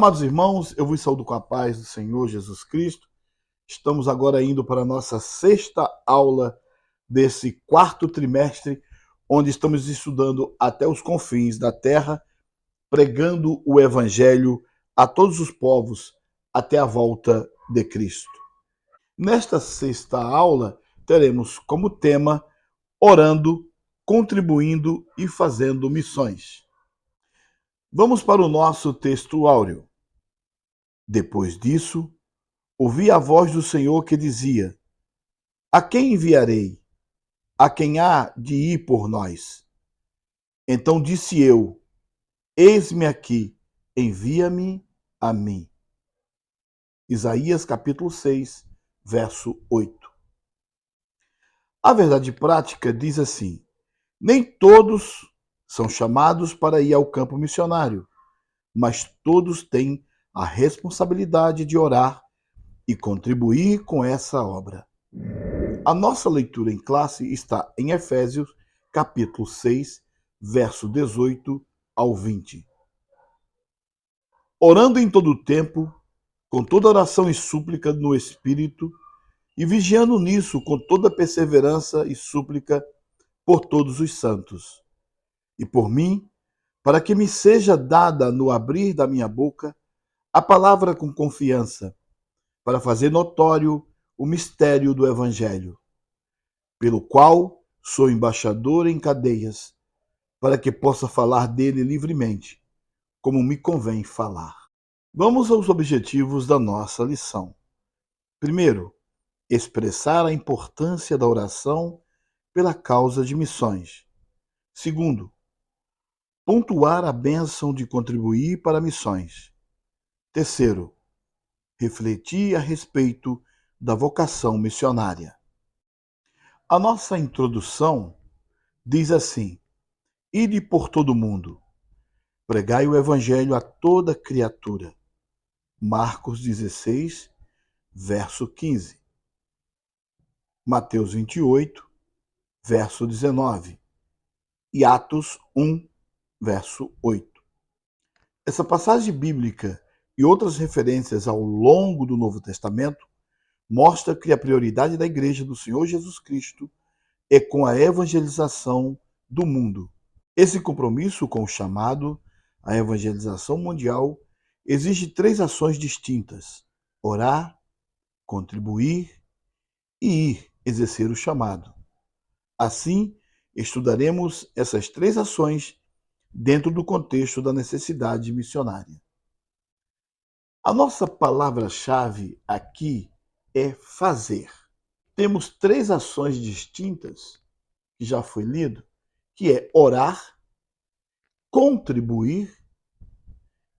Amados irmãos, eu vos saúdo com a paz do Senhor Jesus Cristo. Estamos agora indo para a nossa sexta aula desse quarto trimestre, onde estamos estudando até os confins da terra, pregando o Evangelho a todos os povos até a volta de Cristo. Nesta sexta aula, teremos como tema orando, contribuindo e fazendo missões. Vamos para o nosso texto áureo. Depois disso, ouvi a voz do Senhor que dizia: A quem enviarei? A quem há de ir por nós? Então disse eu: Eis-me aqui, envia-me a mim. Isaías capítulo 6, verso 8. A verdade prática diz assim: nem todos são chamados para ir ao campo missionário, mas todos têm a responsabilidade de orar e contribuir com essa obra. A nossa leitura em classe está em Efésios, capítulo 6, verso 18 ao 20. Orando em todo o tempo, com toda oração e súplica no Espírito, e vigiando nisso com toda perseverança e súplica por todos os santos. E por mim, para que me seja dada no abrir da minha boca a palavra com confiança, para fazer notório o mistério do Evangelho, pelo qual sou embaixador em cadeias, para que possa falar dele livremente, como me convém falar. Vamos aos objetivos da nossa lição. Primeiro, expressar a importância da oração pela causa de missões. Segundo, pontuar a bênção de contribuir para missões. Terceiro, refletir a respeito da vocação missionária. A nossa introdução diz assim: ide por todo o mundo, pregai o evangelho a toda criatura. Marcos 16, verso 15. Mateus 28, verso 19. E Atos 1, verso 8. Essa passagem bíblica e outras referências ao longo do Novo Testamento mostra que a prioridade da Igreja do Senhor Jesus Cristo é com a evangelização do mundo. Esse compromisso com o chamado à evangelização mundial exige 3 ações distintas: orar, contribuir e ir exercer o chamado. Assim, estudaremos essas 3 ações dentro do contexto da necessidade missionária. A nossa palavra-chave aqui é fazer. Temos 3 ações distintas, que já foi lido, que é orar, contribuir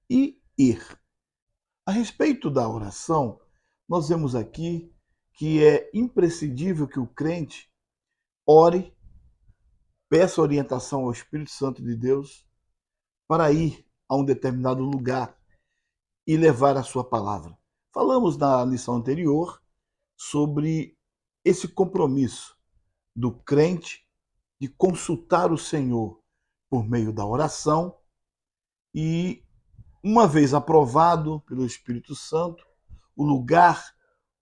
e ir. A respeito da oração, nós vemos aqui que é imprescindível que o crente ore, peça orientação ao Espírito Santo de Deus para ir a um determinado lugar e levar a sua palavra. Falamos na lição anterior sobre esse compromisso do crente de consultar o Senhor por meio da oração e, uma vez aprovado pelo Espírito Santo, o lugar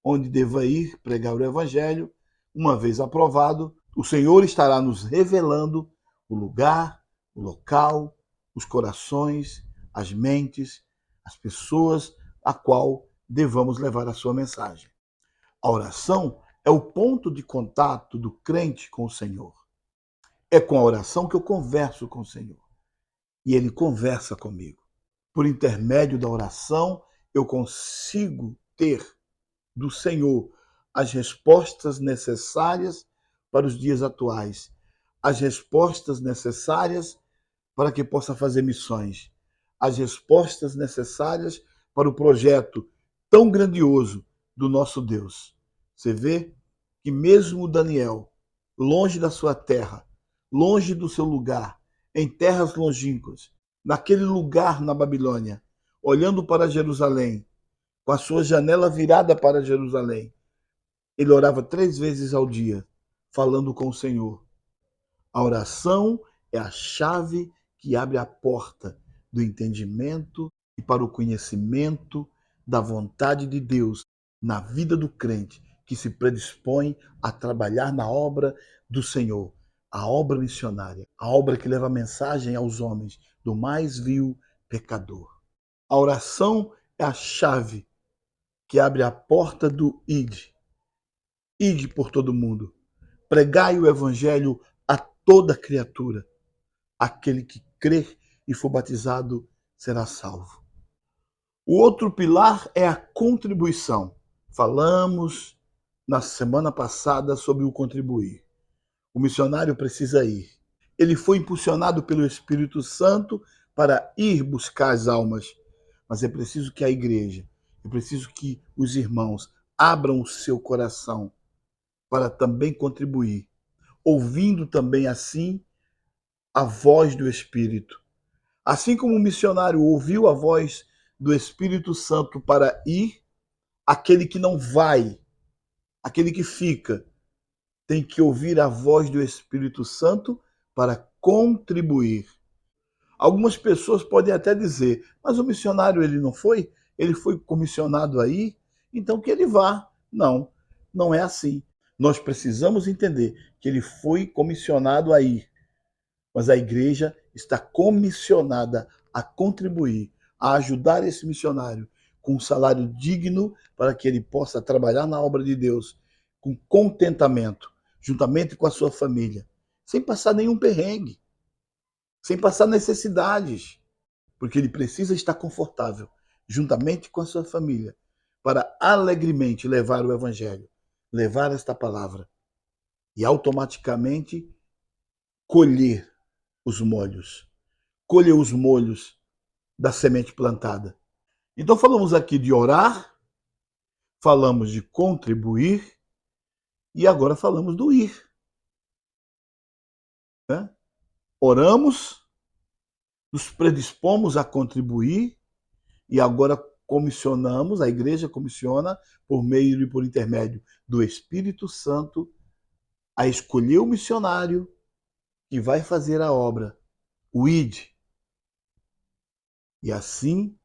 onde deva ir pregar o Evangelho, uma vez aprovado, o Senhor estará nos revelando o lugar, o local, os corações, as mentes, as pessoas a qual devamos levar a sua mensagem. A oração é o ponto de contato do crente com o Senhor. É com a oração que eu converso com o Senhor. E Ele conversa comigo. Por intermédio da oração, eu consigo ter do Senhor as respostas necessárias para os dias atuais, as respostas necessárias para que possa fazer missões, as respostas necessárias para o projeto tão grandioso do nosso Deus. Você vê que mesmo Daniel, longe da sua terra, longe do seu lugar, em terras longínquas, naquele lugar na Babilônia, olhando para Jerusalém, com a sua janela virada para Jerusalém, ele orava 3 vezes ao dia, falando com o Senhor. A oração é a chave que abre a porta do entendimento e para o conhecimento da vontade de Deus na vida do crente que se predispõe a trabalhar na obra do Senhor, a obra missionária, a obra que leva a mensagem aos homens do mais vil pecador. A oração é a chave que abre a porta do ide. Ide por todo mundo. Pregai o evangelho a toda criatura. Aquele que crer e for batizado será salvo. O outro pilar é a contribuição. Falamos na semana passada sobre o contribuir. O missionário precisa ir. Ele foi impulsionado pelo Espírito Santo para ir buscar as almas, mas é preciso que a igreja, é preciso que os irmãos abram o seu coração para também contribuir, ouvindo também assim a voz do Espírito. Assim como o missionário ouviu a voz do Espírito Santo para ir, aquele que não vai, aquele que fica, tem que ouvir a voz do Espírito Santo para contribuir. Algumas pessoas podem até dizer, mas o missionário ele não foi? Ele foi comissionado aí? Então que ele vá. Não, não é assim. Nós precisamos entender que ele foi comissionado a ir, mas a igreja está comissionada a contribuir, a ajudar esse missionário com um salário digno para que ele possa trabalhar na obra de Deus com contentamento, juntamente com a sua família, sem passar nenhum perrengue, sem passar necessidades, porque ele precisa estar confortável, juntamente com a sua família, para alegremente levar o evangelho, levar esta palavra e automaticamente colher os molhos, colher os molhos da semente plantada. Então falamos aqui de orar, falamos de contribuir e agora falamos do ir. Né? Oramos, nos predispomos a contribuir e agora comissionamos, a igreja comissiona por meio e por intermédio do Espírito Santo a escolher o missionário que vai fazer a obra, o ID. E assim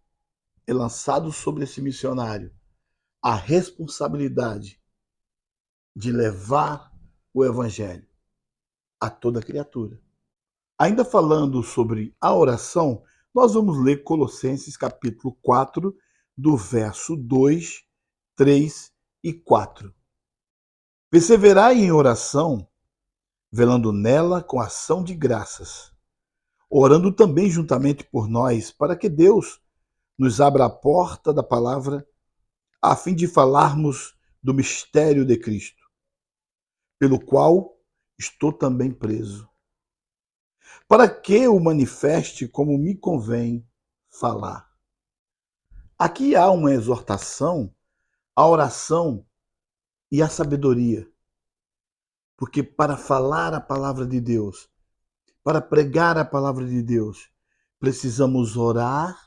é lançado sobre esse missionário a responsabilidade de levar o evangelho a toda criatura. Ainda falando sobre a oração, nós vamos ler Colossenses capítulo 4, do verso 2, 3 e 4. Perseverai em oração, velando nela com ação de graças, orando também juntamente por nós, para que Deus nos abra a porta da palavra, a fim de falarmos do mistério de Cristo, pelo qual estou também preso, para que o manifeste como me convém falar. Aqui há uma exortação à oração e à sabedoria, porque para falar a palavra de Deus, para pregar a palavra de Deus, precisamos orar,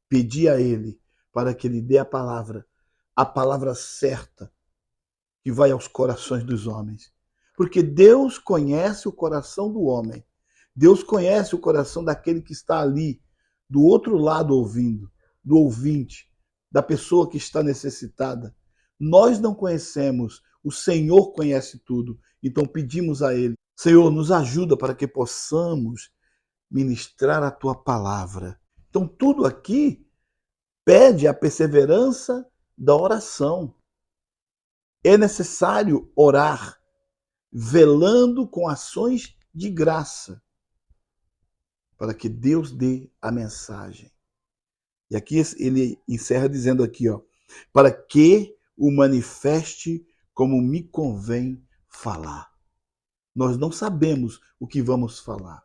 pedir a Ele para que Ele dê a palavra certa, que vai aos corações dos homens. Porque Deus conhece o coração do homem. Deus conhece o coração daquele que está ali, do outro lado ouvindo, do ouvinte, da pessoa que está necessitada. Nós não conhecemos, o Senhor conhece tudo. Então pedimos a Ele, Senhor, nos ajuda para que possamos ministrar a Tua palavra. Então tudo aqui pede a perseverança da oração. É necessário orar, velando com ações de graça, para que Deus dê a mensagem. E aqui ele encerra dizendo aqui, ó, para que o manifeste como me convém falar. Nós não sabemos o que vamos falar,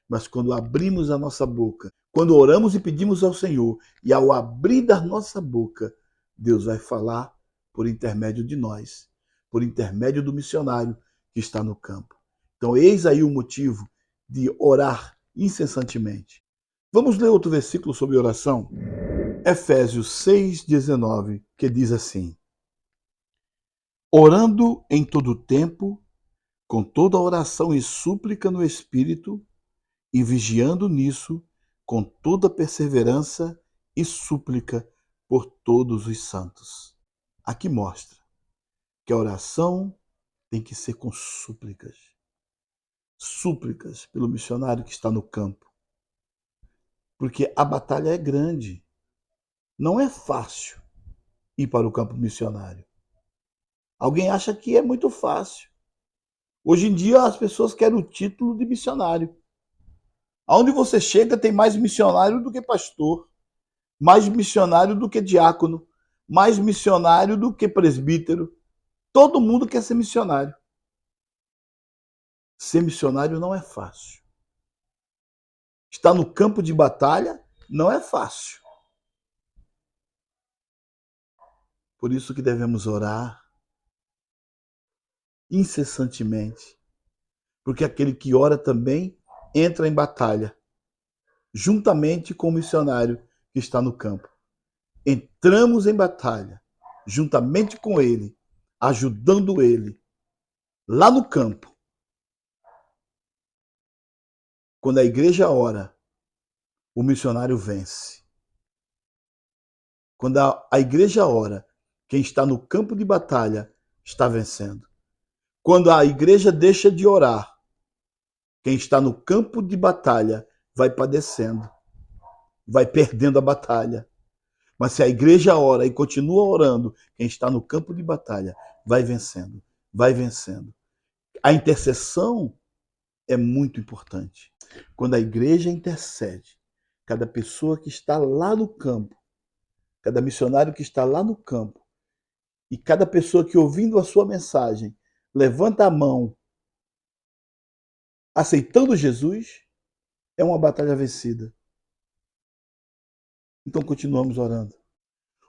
mas quando abrimos a nossa boca, quando oramos e pedimos ao Senhor, e ao abrir da nossa boca, Deus vai falar por intermédio de nós, por intermédio do missionário que está no campo. Então, eis aí o motivo de orar incessantemente. Vamos ler outro versículo sobre oração? Efésios 6,19, que diz assim: orando em todo tempo, com toda oração e súplica no Espírito, e vigiando nisso, com toda perseverança e súplica por todos os santos. Aqui mostra que a oração tem que ser com súplicas. Súplicas pelo missionário que está no campo. Porque a batalha é grande. Não é fácil ir para o campo missionário. Alguém acha que é muito fácil. Hoje em dia as pessoas querem o título de missionário. Aonde você chega tem mais missionário do que pastor, mais missionário do que diácono, mais missionário do que presbítero. Todo mundo quer ser missionário. Ser missionário não é fácil. Estar no campo de batalha não é fácil. Por isso que devemos orar incessantemente, porque aquele que ora também entra em batalha, juntamente com o missionário que está no campo. Entramos em batalha, juntamente com ele, ajudando ele, lá no campo. Quando a igreja ora, o missionário vence. Quando a igreja ora, quem está no campo de batalha está vencendo. Quando a igreja deixa de orar, quem está no campo de batalha vai padecendo, vai perdendo a batalha. Mas se a igreja ora e continua orando, quem está no campo de batalha vai vencendo, vai vencendo. A intercessão é muito importante. Quando a igreja intercede, cada pessoa que está lá no campo, cada missionário que está lá no campo, e cada pessoa que ouvindo a sua mensagem levanta a mão, aceitando Jesus, é uma batalha vencida. Então continuamos orando.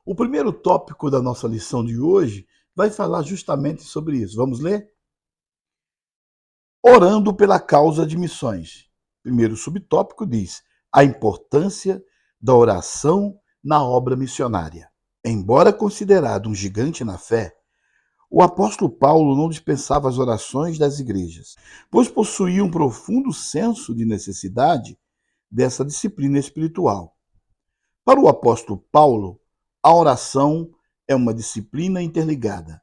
O primeiro tópico da nossa lição de hoje vai falar justamente sobre isso. Vamos ler? Orando pela causa de missões. Primeiro subtópico diz: a importância da oração na obra missionária. Embora considerado um gigante na fé, o apóstolo Paulo não dispensava as orações das igrejas, pois possuía um profundo senso de necessidade dessa disciplina espiritual. Para o apóstolo Paulo, a oração é uma disciplina interligada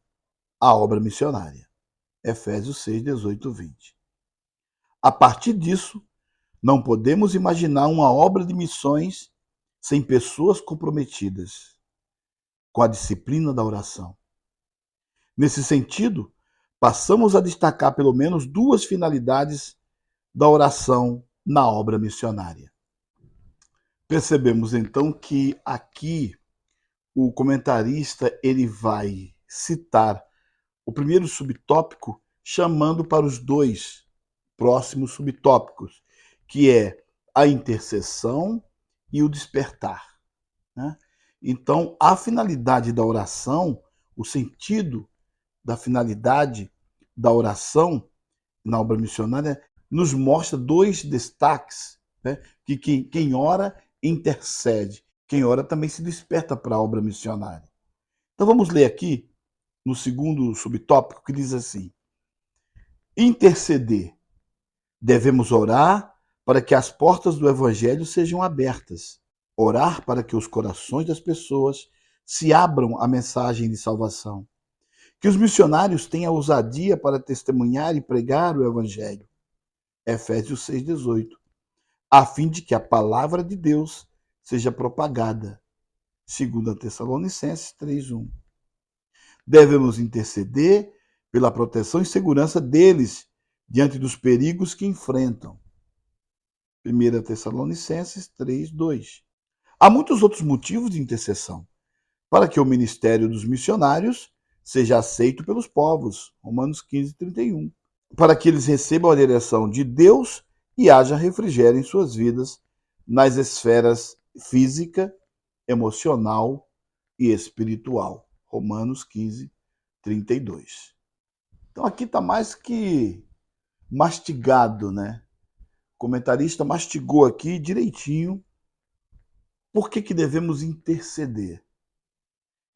à obra missionária. Efésios 6, 18, 20. A partir disso, não podemos imaginar uma obra de missões sem pessoas comprometidas com a disciplina da oração. Nesse sentido, passamos a destacar pelo menos duas finalidades da oração na obra missionária. Percebemos então que aqui o comentarista ele vai citar o primeiro subtópico, chamando para os dois próximos subtópicos, que é a intercessão e o despertar, né? Então, a finalidade da oração, o sentido da finalidade da oração na obra missionária, nos mostra dois destaques, né? Que quem ora intercede, quem ora também se desperta para a obra missionária. Então vamos ler aqui no segundo subtópico, que diz assim: interceder. Devemos orar para que as portas do evangelho sejam abertas. Orar para que os corações das pessoas se abram à mensagem de salvação. Que os missionários tenham ousadia para testemunhar e pregar o evangelho. Efésios 6,18. A fim de que a palavra de Deus seja propagada. 2 Tessalonicenses 3,1. Devemos interceder pela proteção e segurança deles diante dos perigos que enfrentam. 1 Tessalonicenses 3:2. Há muitos outros motivos de intercessão para que o ministério dos missionários seja aceito pelos povos. Romanos 15:31. Para que eles recebam a direção de Deus e haja refrigério em suas vidas nas esferas física, emocional e espiritual. Romanos 15:32. Então aqui está mais que mastigado, né? O comentarista mastigou aqui direitinho por que devemos interceder.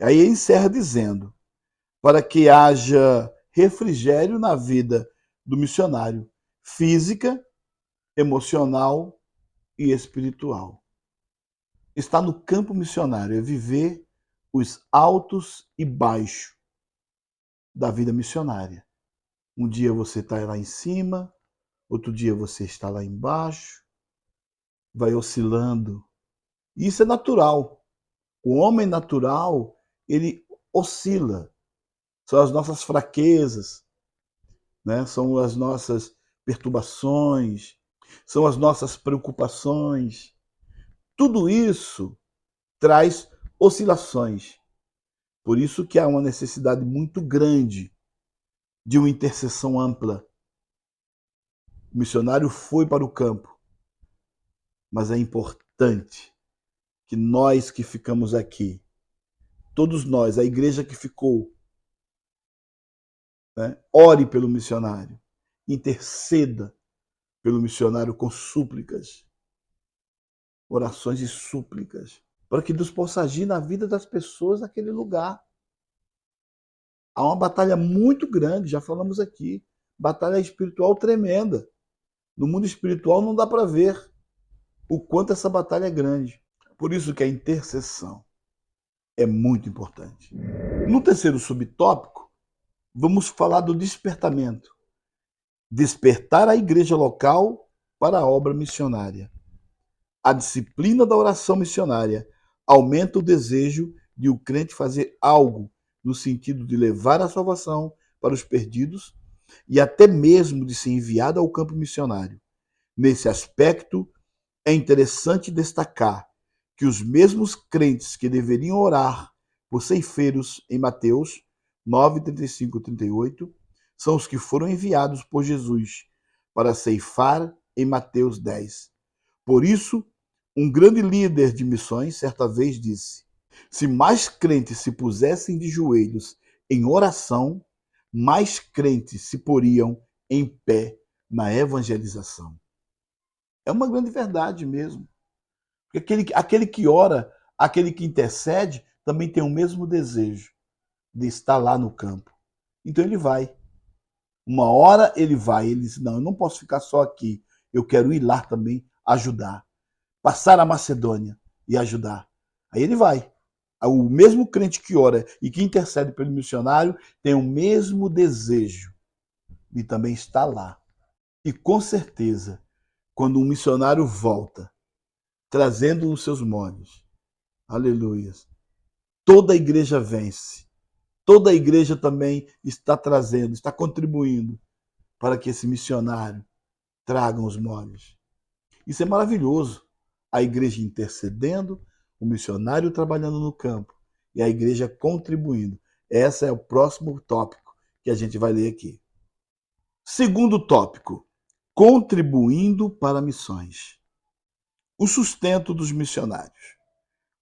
Aí ele encerra dizendo: para que haja refrigério na vida do missionário, física, emocional e espiritual. Estar no campo missionário é viver os altos e baixos da vida missionária. Um dia você está lá em cima, outro dia você está lá embaixo, vai oscilando. Isso é natural. O homem natural, ele oscila. São as nossas fraquezas, né? São as nossas perturbações, são as nossas preocupações. Tudo isso traz oscilações. Por isso que há uma necessidade muito grande de uma intercessão ampla. O missionário foi para o campo, mas é importante que nós que ficamos aqui, todos nós, a igreja que ficou, né, ore pelo missionário, interceda pelo missionário com súplicas, orações e súplicas, para que Deus possa agir na vida das pessoas naquele lugar. Há uma batalha muito grande, já falamos aqui, batalha espiritual tremenda. No mundo espiritual não dá para ver o quanto essa batalha é grande. Por isso que a intercessão é muito importante. No terceiro subtópico, vamos falar do despertamento. Despertar a igreja local para a obra missionária. A disciplina da oração missionária aumenta o desejo de o crente fazer algo no sentido de levar a salvação para os perdidos e até mesmo de ser enviado ao campo missionário. Nesse aspecto, é interessante destacar que os mesmos crentes que deveriam orar por ceifeiros em Mateus 9, 35 e 38 são os que foram enviados por Jesus para ceifar em Mateus 10. Por isso, um grande líder de missões certa vez disse: se mais crentes se pusessem de joelhos em oração, mais crentes se poriam em pé na evangelização. É uma grande verdade mesmo. Porque aquele que ora, aquele que intercede, também tem o mesmo desejo de estar lá no campo. Então ele vai. Uma hora ele vai, ele diz: não, eu não posso ficar só aqui, eu quero ir lá também ajudar. Passar a Macedônia e ajudar. Aí ele vai. O mesmo crente que ora e que intercede pelo missionário tem o mesmo desejo de também estar lá. E com certeza, quando um missionário volta, trazendo os seus molhos, aleluias, toda a igreja vence. Toda a igreja também está trazendo, está contribuindo para que esse missionário traga os molhos. Isso é maravilhoso. A igreja intercedendo, o missionário trabalhando no campo e a igreja contribuindo. Esse é o próximo tópico que a gente vai ler aqui. Segundo tópico, contribuindo para missões. O sustento dos missionários.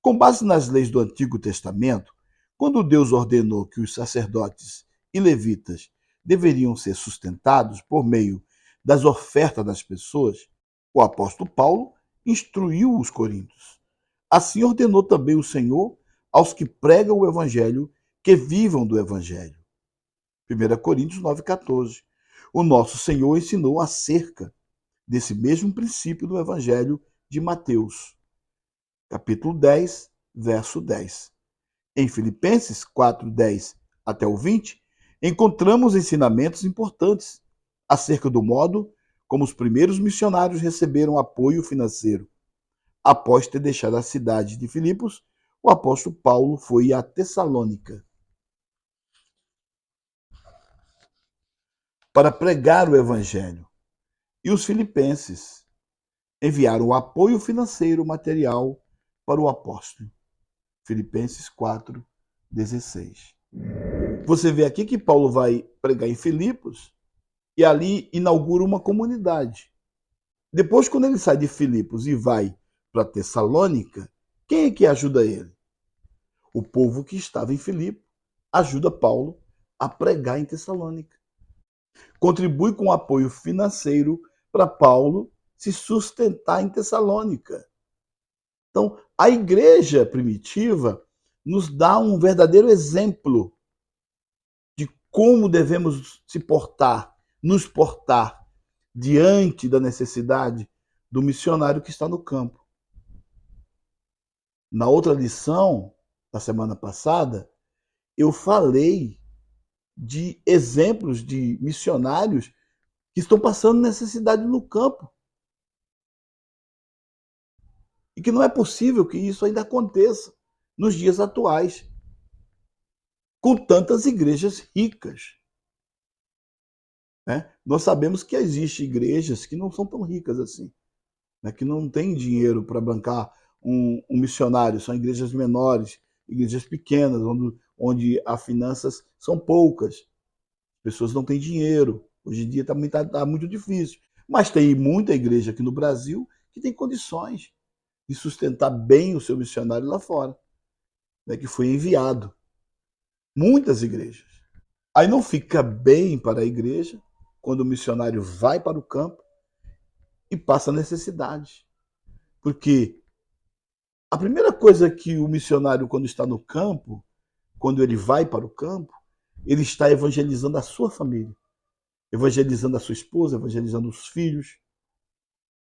Com base nas leis do Antigo Testamento, quando Deus ordenou que os sacerdotes e levitas deveriam ser sustentados por meio das ofertas das pessoas, o apóstolo Paulo instruiu os coríntios. Assim ordenou também o Senhor aos que pregam o evangelho que vivam do evangelho. 1 Coríntios 9,14. O nosso Senhor ensinou acerca desse mesmo princípio do evangelho de Mateus, capítulo 10, verso 10. Em Filipenses 4, 10 até o 20, encontramos ensinamentos importantes acerca do modo como os primeiros missionários receberam apoio financeiro. Após ter deixado a cidade de Filipos, o apóstolo Paulo foi a Tessalônica para pregar o evangelho. E os filipenses enviaram apoio financeiro material para o apóstolo. Filipenses 4, 16. Você vê aqui que Paulo vai pregar em Filipos e ali inaugura uma comunidade. Depois, quando ele sai de Filipos e vai para Tessalônica, quem é que ajuda ele? O povo que estava em Filipos ajuda Paulo a pregar em Tessalônica. Contribui com apoio financeiro para Paulo se sustentar em Tessalônica. Então, a igreja primitiva nos dá um verdadeiro exemplo de como devemos se portar, nos portar diante da necessidade do missionário que está no campo. Na outra lição, da semana passada, eu falei de exemplos de missionários que estão passando necessidade no campo. E que não é possível que isso ainda aconteça nos dias atuais, com tantas igrejas ricas. Né? Nós sabemos que existem igrejas que não são tão ricas assim, né? Que não têm dinheiro para bancar um missionário, são igrejas menores, igrejas pequenas, onde as finanças são poucas, as pessoas não têm dinheiro. Hoje em dia também tá muito difícil. Mas tem muita igreja aqui no Brasil que tem condições de sustentar bem o seu missionário lá fora, né, que foi enviado. Muitas igrejas. Aí não fica bem para a igreja quando o missionário vai para o campo e passa necessidade. Porque a primeira coisa que o missionário, quando está no campo, quando ele vai para o campo, ele está evangelizando a sua família, evangelizando a sua esposa, evangelizando os filhos.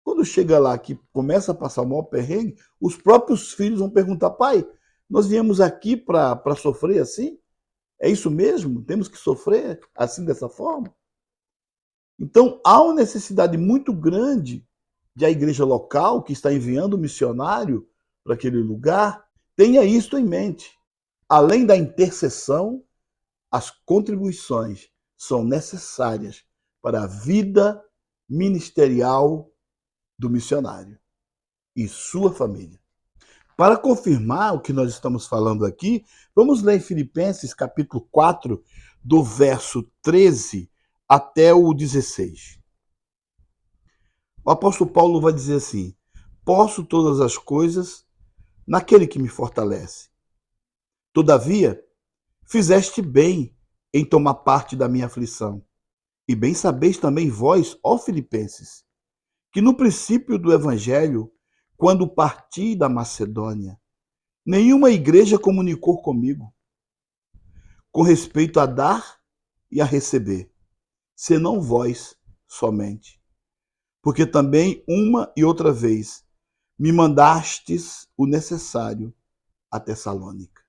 Quando chega lá que começa a passar o maior perrengue, os próprios filhos vão perguntar: pai, nós viemos aqui para sofrer assim? É isso mesmo? Temos que sofrer assim, dessa forma? Então, há uma necessidade muito grande de a igreja local, que está enviando o missionário para aquele lugar, tenha isto em mente. Além da intercessão, as contribuições são necessárias para a vida ministerial do missionário e sua família. Para confirmar o que nós estamos falando aqui, vamos ler em Filipenses capítulo 4, do verso 13 até o 16. O apóstolo Paulo vai dizer assim: posso todas as coisas naquele que me fortalece. Todavia, fizeste bem em tomar parte da minha aflição. E bem sabeis também vós, ó Filipenses, que no princípio do evangelho, quando parti da Macedônia, nenhuma igreja comunicou comigo com respeito a dar e a receber, senão vós somente. Porque também uma e outra vez me mandastes o necessário a Tessalônica.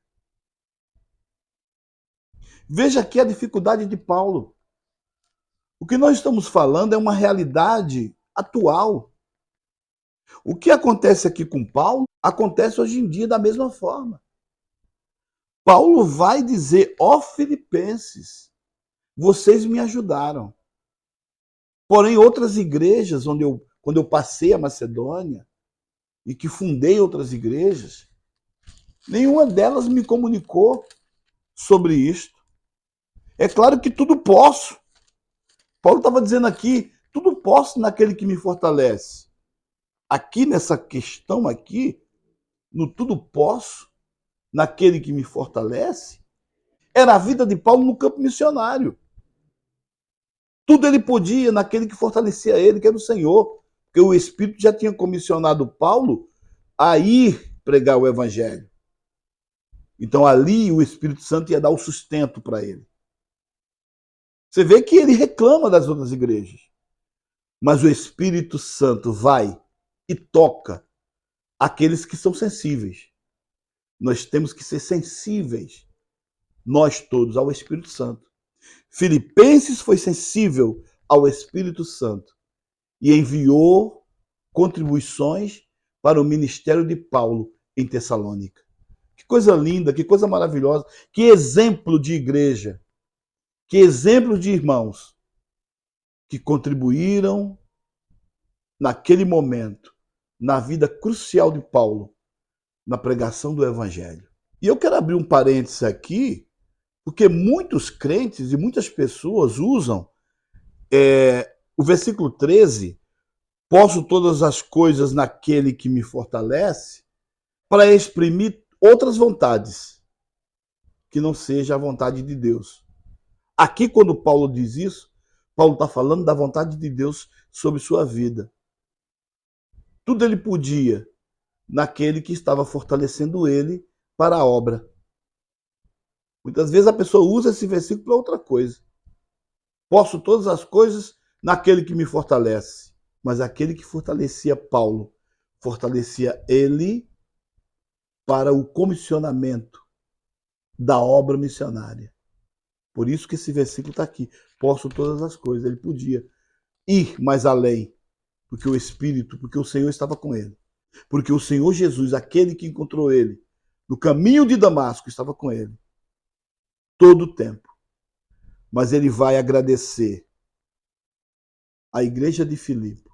Veja aqui a dificuldade de Paulo. O que nós estamos falando é uma realidade atual. O que acontece aqui com Paulo acontece hoje em dia da mesma forma. Paulo vai dizer: ó Filipenses, vocês me ajudaram. Porém, outras igrejas, quando eu passei a Macedônia e que fundei outras igrejas, nenhuma delas me comunicou sobre isto. É claro que tudo posso. Paulo estava dizendo aqui: tudo posso naquele que me fortalece. Aqui nessa questão aqui, no tudo posso, naquele que me fortalece, era a vida de Paulo no campo missionário. Tudo ele podia naquele que fortalecia ele, que era o Senhor. Porque o Espírito já tinha comissionado Paulo a ir pregar o Evangelho. Então ali o Espírito Santo ia dar o sustento para ele. Você vê que ele reclama das outras igrejas. Mas o Espírito Santo vai e toca aqueles que são sensíveis. Nós temos que ser sensíveis, nós todos, ao Espírito Santo. Filipenses foi sensível ao Espírito Santo e enviou contribuições para o ministério de Paulo em Tessalônica. Que coisa linda, que coisa maravilhosa, que exemplo de igreja, que exemplo de irmãos que contribuíram naquele momento, na vida crucial de Paulo, na pregação do Evangelho. E eu quero abrir um parênteses aqui, porque muitos crentes e muitas pessoas usam o versículo 13, posso todas as coisas naquele que me fortalece, para exprimir outras vontades, que não seja a vontade de Deus. Aqui, quando Paulo diz isso, Paulo está falando da vontade de Deus sobre sua vida. Tudo ele podia naquele que estava fortalecendo ele para a obra. Muitas vezes a pessoa usa esse versículo para outra coisa. Posso todas as coisas naquele que me fortalece. Mas aquele que fortalecia Paulo, fortalecia ele para o comissionamento da obra missionária. Por isso que esse versículo está aqui. Posso todas as coisas. Ele podia ir mais além, porque o Espírito, porque o Senhor estava com ele. Porque o Senhor Jesus, aquele que encontrou ele no caminho de Damasco, estava com ele todo o tempo. Mas ele vai agradecer à igreja de Filipe,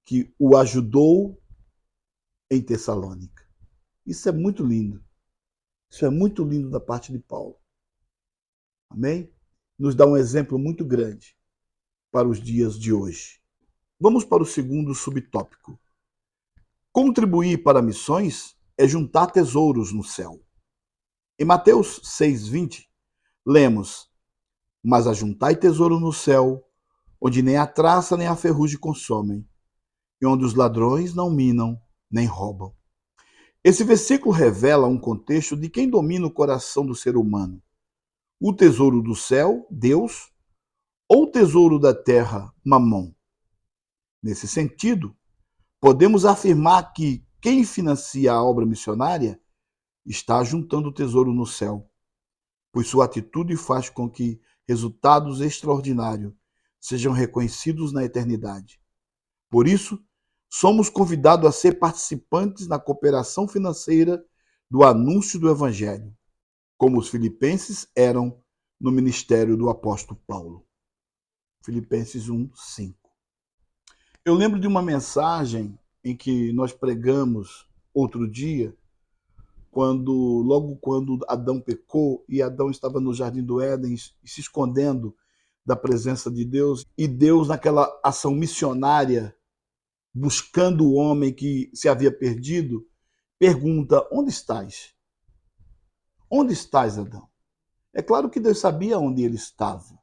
que o ajudou em Tessalônica. Isso é muito lindo. Isso é muito lindo da parte de Paulo. Amém? Nos dá um exemplo muito grande para os dias de hoje. Vamos para o segundo subtópico. Contribuir para missões é juntar tesouros no céu. Em Mateus 6,20, lemos: Mas ajuntai tesouro no céu, onde nem a traça nem a ferrugem consomem, e onde os ladrões não minam nem roubam. Esse versículo revela um contexto de quem domina o coração do ser humano. O tesouro do céu, Deus, ou o tesouro da terra, Mamon. Nesse sentido, podemos afirmar que quem financia a obra missionária está juntando o tesouro no céu, pois sua atitude faz com que resultados extraordinários sejam reconhecidos na eternidade. Por isso, somos convidados a ser participantes na cooperação financeira do anúncio do Evangelho, como os filipenses eram no ministério do apóstolo Paulo. Filipenses 1:5. Eu lembro de uma mensagem em que nós pregamos outro dia, logo quando Adão pecou e Adão estava no jardim do Éden se escondendo da presença de Deus, e Deus, naquela ação missionária, buscando o homem que se havia perdido, pergunta: onde estás? Onde estás, Adão? É claro que Deus sabia onde ele estava,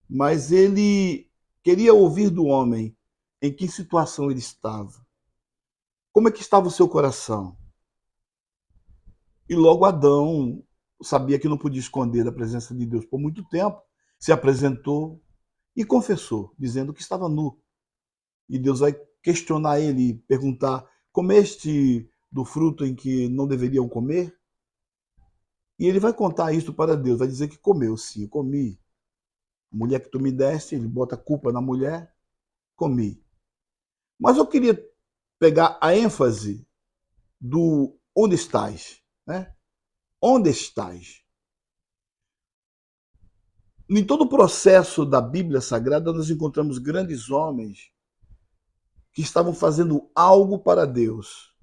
mas ele queria ouvir do homem em que situação ele estava. Como é que estava o seu coração? E logo Adão sabia que não podia esconder da presença de Deus por muito tempo, se apresentou e confessou, dizendo que estava nu. E Deus vai questionar ele e perguntar: comeste do fruto em que não deveriam comer? E ele vai contar isso para Deus, vai dizer que comeu, sim, eu comi. A mulher que tu me deste, ele bota a culpa na mulher, comi. Mas eu queria pegar a ênfase do onde estás, né? Onde estás? Em todo o processo da Bíblia Sagrada, nós encontramos grandes homens que estavam fazendo algo para Deus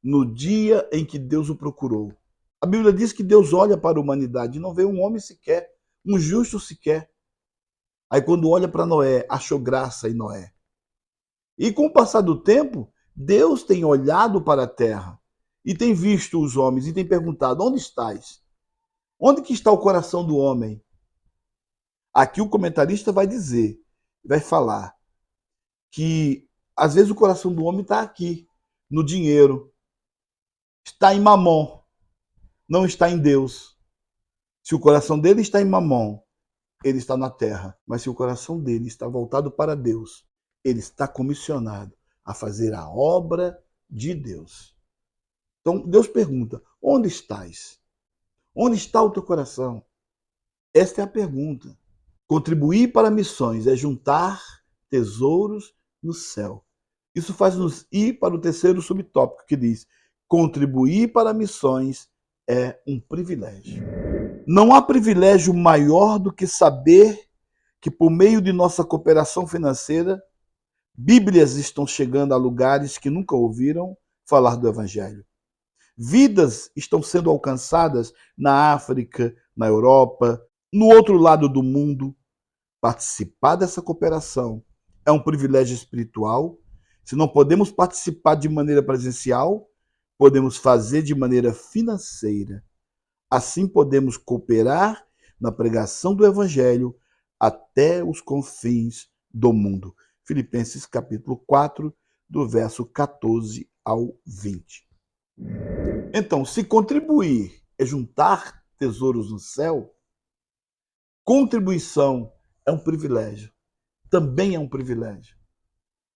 no dia em que Deus o procurou. A Bíblia diz que Deus olha para a humanidade e não vê um homem sequer, um justo sequer. Aí quando olha para Noé, achou graça em Noé. E com o passar do tempo, Deus tem olhado para a terra e tem visto os homens e tem perguntado: onde estás? Onde que está o coração do homem? Aqui o comentarista vai dizer, vai falar que às vezes o coração do homem está aqui, no dinheiro, está em Mamon, não está em Deus. Se o coração dele está em Mamon, ele está na terra. Mas se o coração dele está voltado para Deus, ele está comissionado a fazer a obra de Deus. Então Deus pergunta: onde estás? Onde está o teu coração? Esta é a pergunta. Contribuir para missões é juntar tesouros no céu. Isso faz-nos ir para o terceiro subtópico, que diz: contribuir para missões é um privilégio. Não há privilégio maior do que saber que, por meio de nossa cooperação financeira, Bíblias estão chegando a lugares que nunca ouviram falar do Evangelho. Vidas estão sendo alcançadas na África, na Europa, no outro lado do mundo. Participar dessa cooperação é um privilégio espiritual. Se não podemos participar de maneira presencial, podemos fazer de maneira financeira. Assim podemos cooperar na pregação do Evangelho até os confins do mundo. Filipenses capítulo 4, do verso 14 ao 20. Então, se contribuir é juntar tesouros no céu, contribuição é um privilégio. Também é um privilégio.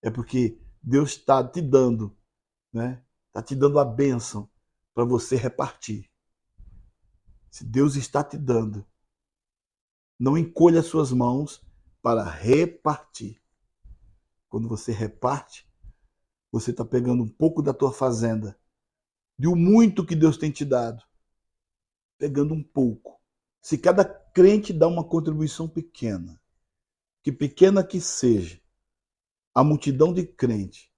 É porque Deus está te dando, né, está te dando a bênção para você repartir. Se Deus está te dando, não encolha suas mãos para repartir. Quando você reparte, você está pegando um pouco da tua fazenda, de o muito que Deus tem te dado, pegando um pouco. Se cada crente dá uma contribuição pequena, que pequena que seja, a multidão de crentes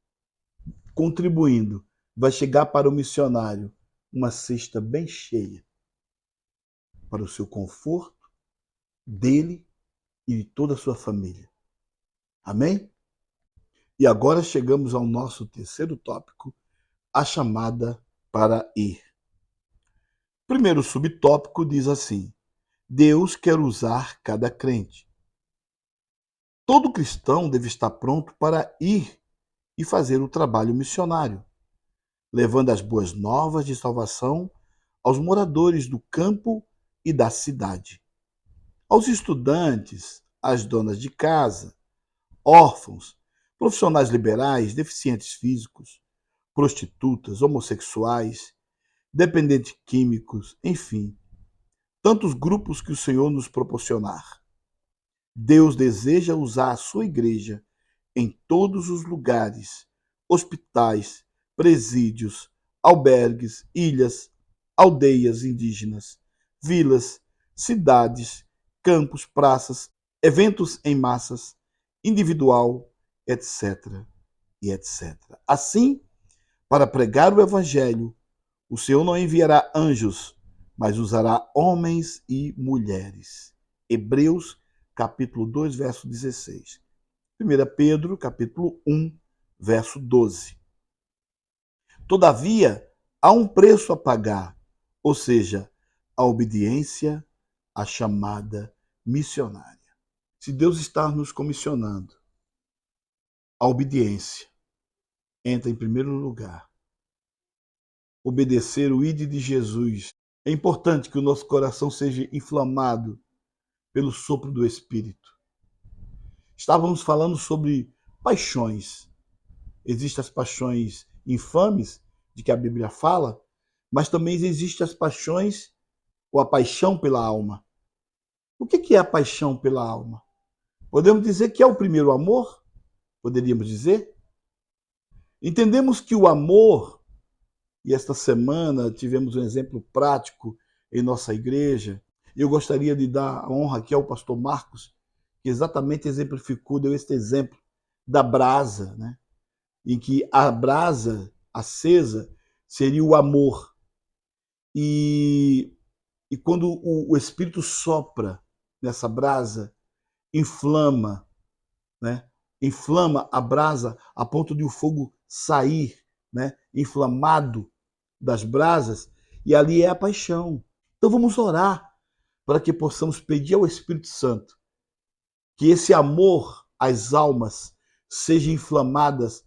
contribuindo vai chegar para o missionário uma cesta bem cheia para o seu conforto, dele e de toda a sua família. Amém? E agora chegamos ao nosso terceiro tópico, a chamada para ir. O primeiro subtópico diz assim: Deus quer usar cada crente. Todo cristão deve estar pronto para ir e fazer o trabalho missionário, levando as boas novas de salvação aos moradores do campo e da cidade, aos estudantes, às donas de casa, órfãos, profissionais liberais, deficientes físicos, prostitutas, homossexuais, dependentes químicos, enfim, tantos grupos que o Senhor nos proporcionar. Deus deseja usar a sua igreja em todos os lugares, hospitais, presídios, albergues, ilhas, aldeias indígenas, vilas, cidades, campos, praças, eventos em massas, individual, etc. e etc. Assim, para pregar o evangelho, o Senhor não enviará anjos, mas usará homens e mulheres. Hebreus, capítulo 2, verso 16. 1 Pedro, capítulo 1, verso 12. Todavia, há um preço a pagar, ou seja, a obediência à chamada missionária. Se Deus está nos comissionando, a obediência entra em primeiro lugar. Obedecer o ide de Jesus. É importante que o nosso coração seja inflamado pelo sopro do Espírito. Estávamos falando sobre paixões. Existem as paixões infames, de que a Bíblia fala, mas também existem as paixões, ou a paixão pela alma. O que é a paixão pela alma? Podemos dizer que é o primeiro amor? Poderíamos dizer? Entendemos que o amor, e esta semana tivemos um exemplo prático em nossa igreja, eu gostaria de dar a honra aqui ao pastor Marcos, que exatamente exemplificou, deu este exemplo da brasa, né? Em que a brasa acesa seria o amor. E quando o Espírito sopra nessa brasa, inflama, né? Inflama a brasa a ponto de o fogo sair, né? Inflamado das brasas, e ali é a paixão. Então vamos orar para que possamos pedir ao Espírito Santo que esse amor às almas seja inflamadas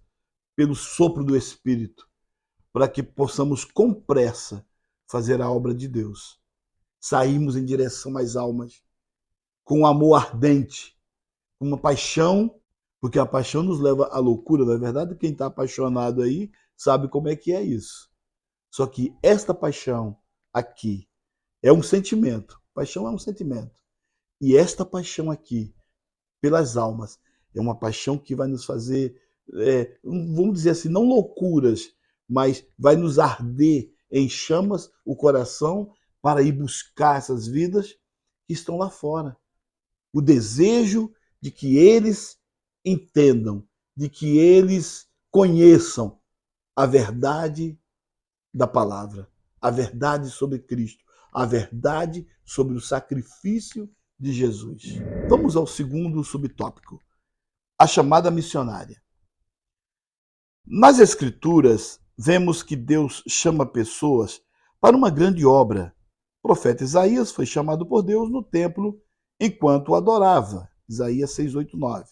pelo sopro do Espírito, para que possamos com pressa fazer a obra de Deus. Sairmos em direção às almas com um amor ardente, com uma paixão, porque a paixão nos leva à loucura, não é verdade? Quem está apaixonado aí sabe como é que é isso. Só que esta paixão aqui é um sentimento. Paixão é um sentimento. E esta paixão aqui, pelas almas, é uma paixão que vai nos fazer, vamos dizer assim, não loucuras, mas vai nos arder em chamas o coração para ir buscar essas vidas que estão lá fora. O desejo de que eles entendam, de que eles conheçam a verdade da palavra, a verdade sobre Cristo, a verdade sobre o sacrifício de Jesus. Vamos ao segundo subtópico, a chamada missionária. Nas Escrituras, vemos que Deus chama pessoas para uma grande obra. O profeta Isaías foi chamado por Deus no templo enquanto o adorava. Isaías 6, 8, 9.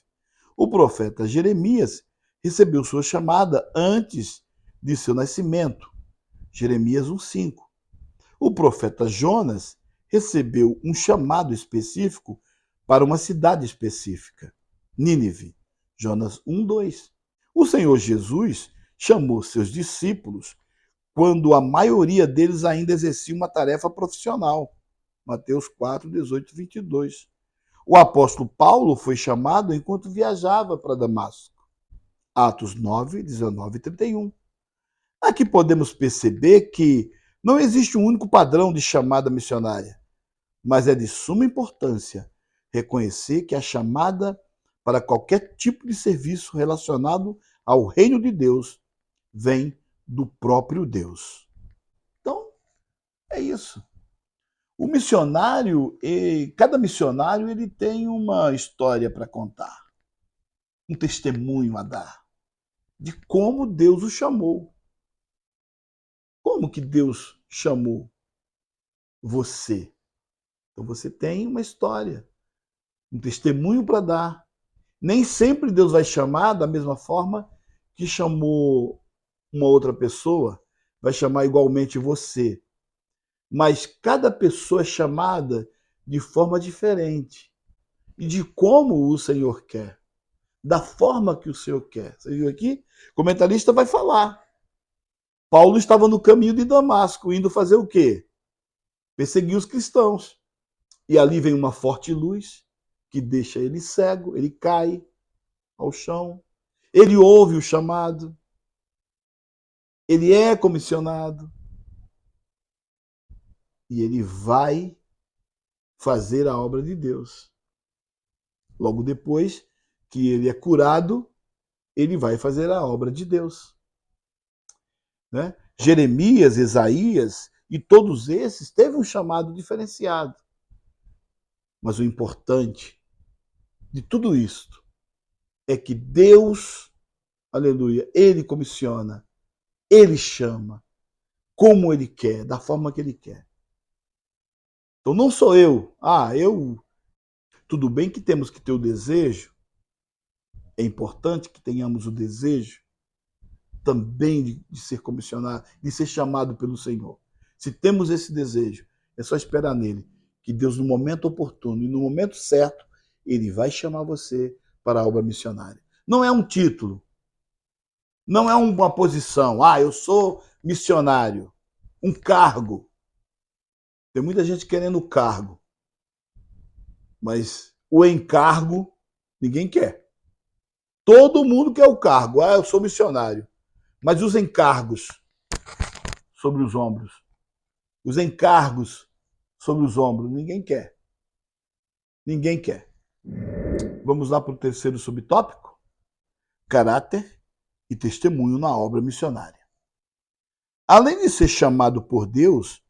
O profeta Jeremias recebeu sua chamada antes de seu nascimento. Jeremias 1, 5. O profeta Jonas recebeu um chamado específico para uma cidade específica, Nínive. Jonas 1, 2. O Senhor Jesus chamou seus discípulos quando a maioria deles ainda exercia uma tarefa profissional. Mateus 4, 18 e 22. O apóstolo Paulo foi chamado enquanto viajava para Damasco. Atos 9, 19 e 31. Aqui podemos perceber que não existe um único padrão de chamada missionária, mas é de suma importância reconhecer que a chamada para qualquer tipo de serviço relacionado ao reino de Deus vem do próprio Deus. Então, é isso. O missionário, cada missionário ele tem uma história para contar, um testemunho a dar de como Deus o chamou. Como que Deus chamou você? Então você tem uma história, um testemunho para dar. Nem sempre Deus vai chamar da mesma forma que chamou uma outra pessoa, vai chamar igualmente você. Mas cada pessoa é chamada de forma diferente e de como o Senhor quer, da forma que o Senhor quer. Você viu aqui? O comentarista vai falar. Paulo estava no caminho de Damasco, indo fazer o quê? Perseguir os cristãos. E ali vem uma forte luz que deixa ele cego, ele cai ao chão, ele ouve o chamado, ele é comissionado e ele vai fazer a obra de Deus. Logo depois que ele é curado, ele vai fazer a obra de Deus. Né? Jeremias, Isaías e todos esses teve um chamado diferenciado. Mas o importante de tudo isto é que Deus, aleluia, ele comissiona, ele chama, como ele quer, da forma que ele quer. Então não sou eu. Tudo bem que temos que ter o desejo, é importante que tenhamos o desejo também de ser comissionado, de ser chamado pelo Senhor. Se temos esse desejo, é só esperar nele, que Deus, no momento oportuno e no momento certo, ele vai chamar você para a obra missionária. Não é um título, não é uma posição. Eu sou missionário. Um cargo. Tem muita gente querendo o cargo, mas o encargo ninguém quer. Todo mundo quer o cargo. Eu sou missionário. Mas os encargos sobre os ombros, os encargos sobre os ombros, ninguém quer. Ninguém quer. Vamos lá para o terceiro subtópico: caráter e testemunho na obra missionária. Além de ser chamado por Deus,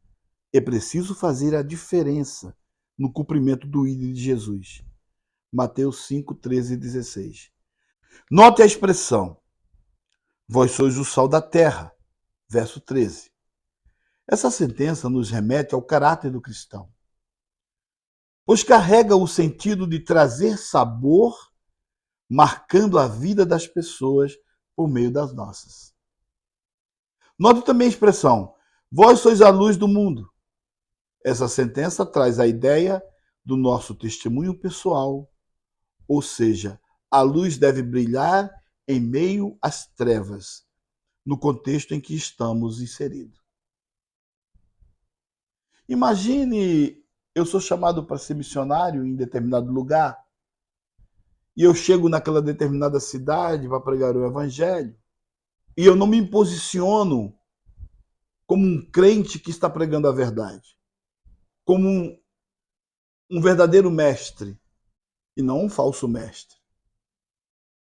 é preciso fazer a diferença no cumprimento do ídolo de Jesus. Mateus 5, 13 e 16. Note a expressão: vós sois o sal da terra. Verso 13. Essa sentença nos remete ao caráter do cristão, pois carrega o sentido de trazer sabor, marcando a vida das pessoas por meio das nossas. Note também a expressão: vós sois a luz do mundo. Essa sentença traz a ideia do nosso testemunho pessoal, ou seja, a luz deve brilhar em meio às trevas, no contexto em que estamos inseridos. Imagine, eu sou chamado para ser missionário em determinado lugar, e eu chego naquela determinada cidade para pregar o evangelho, e eu não me posiciono como um crente que está pregando a verdade, como um verdadeiro mestre, e não um falso mestre.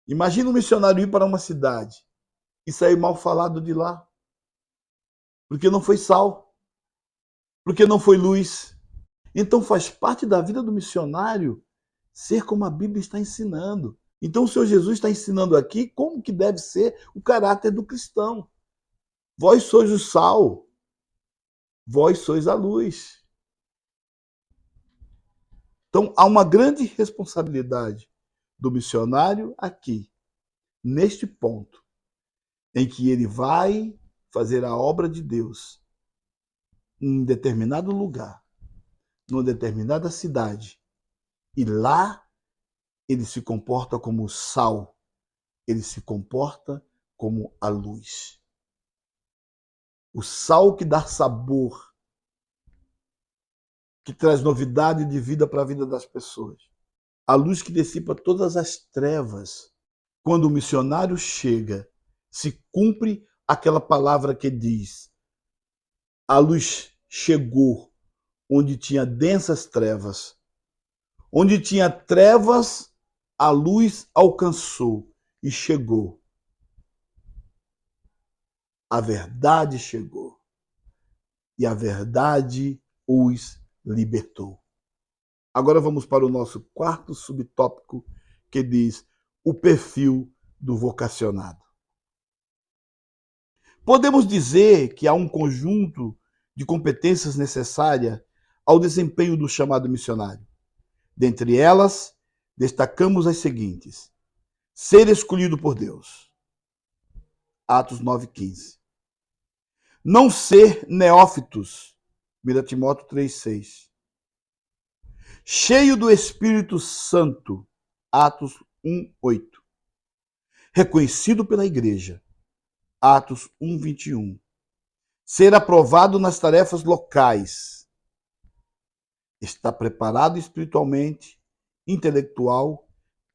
Imagina um missionário ir para uma cidade e sair mal falado de lá, porque não foi sal, porque não foi luz. Então faz parte da vida do missionário ser como a Bíblia está ensinando. Então o Senhor Jesus está ensinando aqui como que deve ser o caráter do cristão. Vós sois o sal, vós sois a luz. Então há uma grande responsabilidade do missionário aqui, neste ponto, em que ele vai fazer a obra de Deus em determinado lugar, numa determinada cidade, e lá ele se comporta como sal, ele se comporta como a luz. O sal que dá sabor, que traz novidade de vida para a vida das pessoas. A luz que dissipa todas as trevas. Quando o missionário chega, se cumpre aquela palavra que diz: a luz chegou onde tinha densas trevas. Onde tinha trevas, a luz alcançou e chegou. A verdade chegou. E a verdade os libertou. Agora vamos para o nosso quarto subtópico, que diz o perfil do vocacionado. Podemos dizer que há um conjunto de competências necessárias ao desempenho do chamado missionário. Dentre elas, destacamos as seguintes: ser escolhido por Deus. Atos 9,15. Não ser neófitos. 1 Timóteo 3,6. Cheio do Espírito Santo. Atos 1,8. Reconhecido pela igreja. Atos 1,21. Ser aprovado nas tarefas locais. Está preparado espiritualmente, intelectual,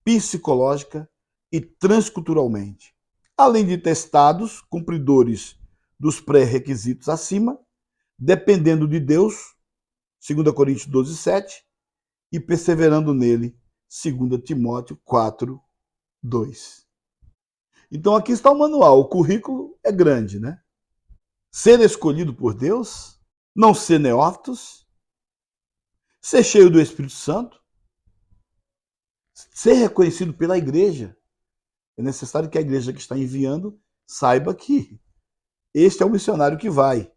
psicológica e transculturalmente. Além de testados, cumpridores dos pré-requisitos acima, dependendo de Deus, 2 Coríntios 12,7, e perseverando nele, 2 Timóteo 4,2. Então aqui está o manual, o currículo é grande, né? Ser escolhido por Deus, não ser neófitos, ser cheio do Espírito Santo, ser reconhecido pela igreja. É necessário que a igreja que está enviando saiba que este é o missionário que vai.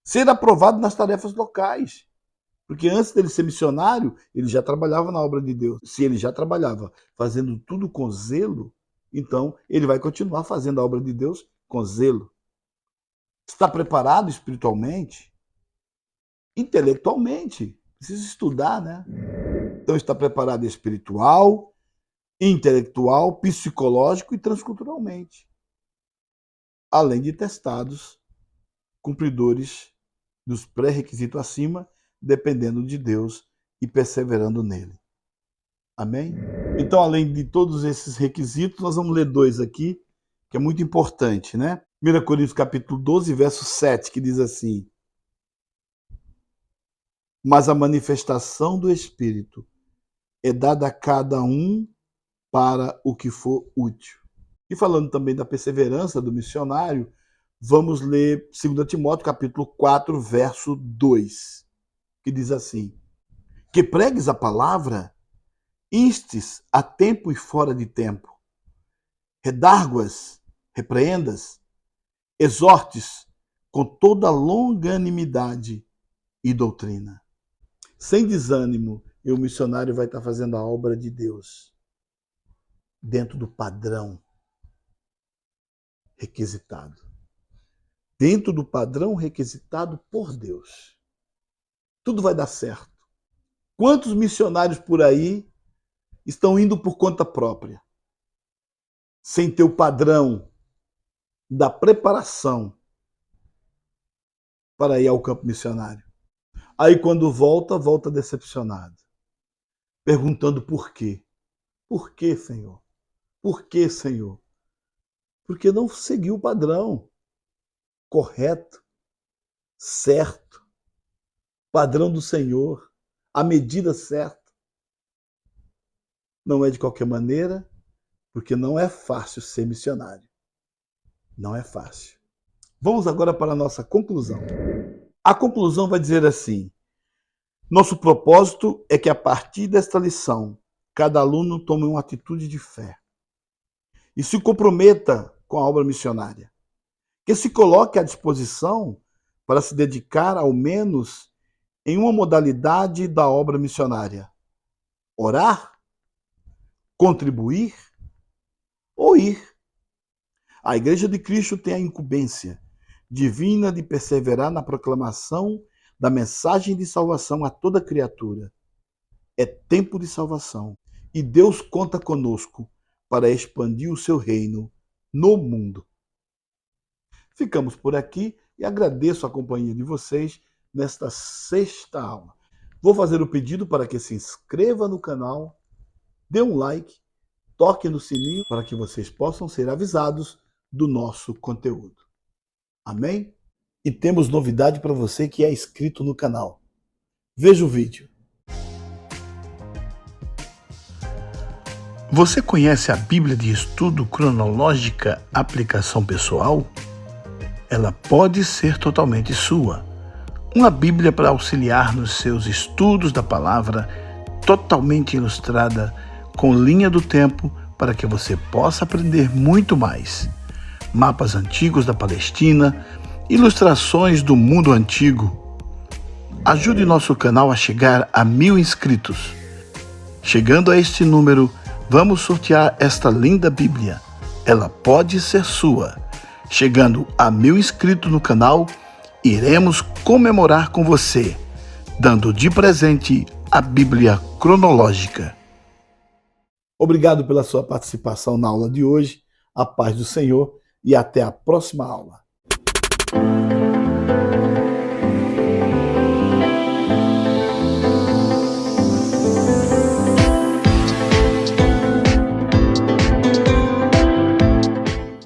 Ser aprovado nas tarefas locais. Porque antes dele ser missionário, ele já trabalhava na obra de Deus. Se ele já trabalhava fazendo tudo com zelo, então ele vai continuar fazendo a obra de Deus com zelo. Está preparado espiritualmente? Intelectualmente. Precisa estudar, né? Então está preparado espiritual, intelectual, psicológico e transculturalmente. Além de testados, cumpridores dos pré-requisitos acima, dependendo de Deus e perseverando nele. Amém? Então, além de todos esses requisitos, nós vamos ler dois aqui, que é muito importante, né? 1 Coríntios capítulo 12, verso 7, que diz assim: mas a manifestação do Espírito é dada a cada um para o que for útil. E falando também da perseverança do missionário, vamos ler 2 Timóteo capítulo 4, verso 2, que diz assim: que pregues a palavra, instes a tempo e fora de tempo, redarguas, repreendas, exortes com toda longanimidade e doutrina. Sem desânimo, e o missionário vai estar fazendo a obra de Deus dentro do padrão requisitado. Dentro do padrão requisitado por Deus. Tudo vai dar certo. Quantos missionários por aí estão indo por conta própria, sem ter o padrão da preparação para ir ao campo missionário? Aí quando volta, volta decepcionado, perguntando por quê. Por quê, Senhor? Por quê, Senhor? Porque não seguiu o padrão correto, certo, padrão do Senhor, a medida certa. Não é de qualquer maneira, porque não é fácil ser missionário. Não é fácil. Vamos agora para a nossa conclusão. A conclusão vai dizer assim: nosso propósito é que a partir desta lição, cada aluno tome uma atitude de fé e se comprometa com a obra missionária. Que se coloque à disposição para se dedicar ao menos em uma modalidade da obra missionária: orar, contribuir ou ir. A Igreja de Cristo tem a incumbência divina de perseverar na proclamação da mensagem de salvação a toda criatura. É tempo de salvação e Deus conta conosco para expandir o seu reino no mundo. Ficamos por aqui e agradeço a companhia de vocês nesta sexta aula. Vou fazer o pedido para que se inscreva no canal, dê um like, toque no sininho para que vocês possam ser avisados do nosso conteúdo. Amém? E temos novidade para você que é inscrito no canal. Veja o vídeo. Você conhece a Bíblia de Estudo Cronológica Aplicação Pessoal? Ela pode ser totalmente sua. Uma Bíblia para auxiliar nos seus estudos da palavra, totalmente ilustrada, com linha do tempo, para que você possa aprender muito mais. Mapas antigos da Palestina, ilustrações do mundo antigo. Ajude nosso canal a chegar a 1000 inscritos. Chegando a este número, vamos sortear esta linda Bíblia. Ela pode ser sua. Chegando a 1000 inscritos no canal, iremos comemorar com você, dando de presente a Bíblia cronológica. Obrigado pela sua participação na aula de hoje. A paz do Senhor e até a próxima aula.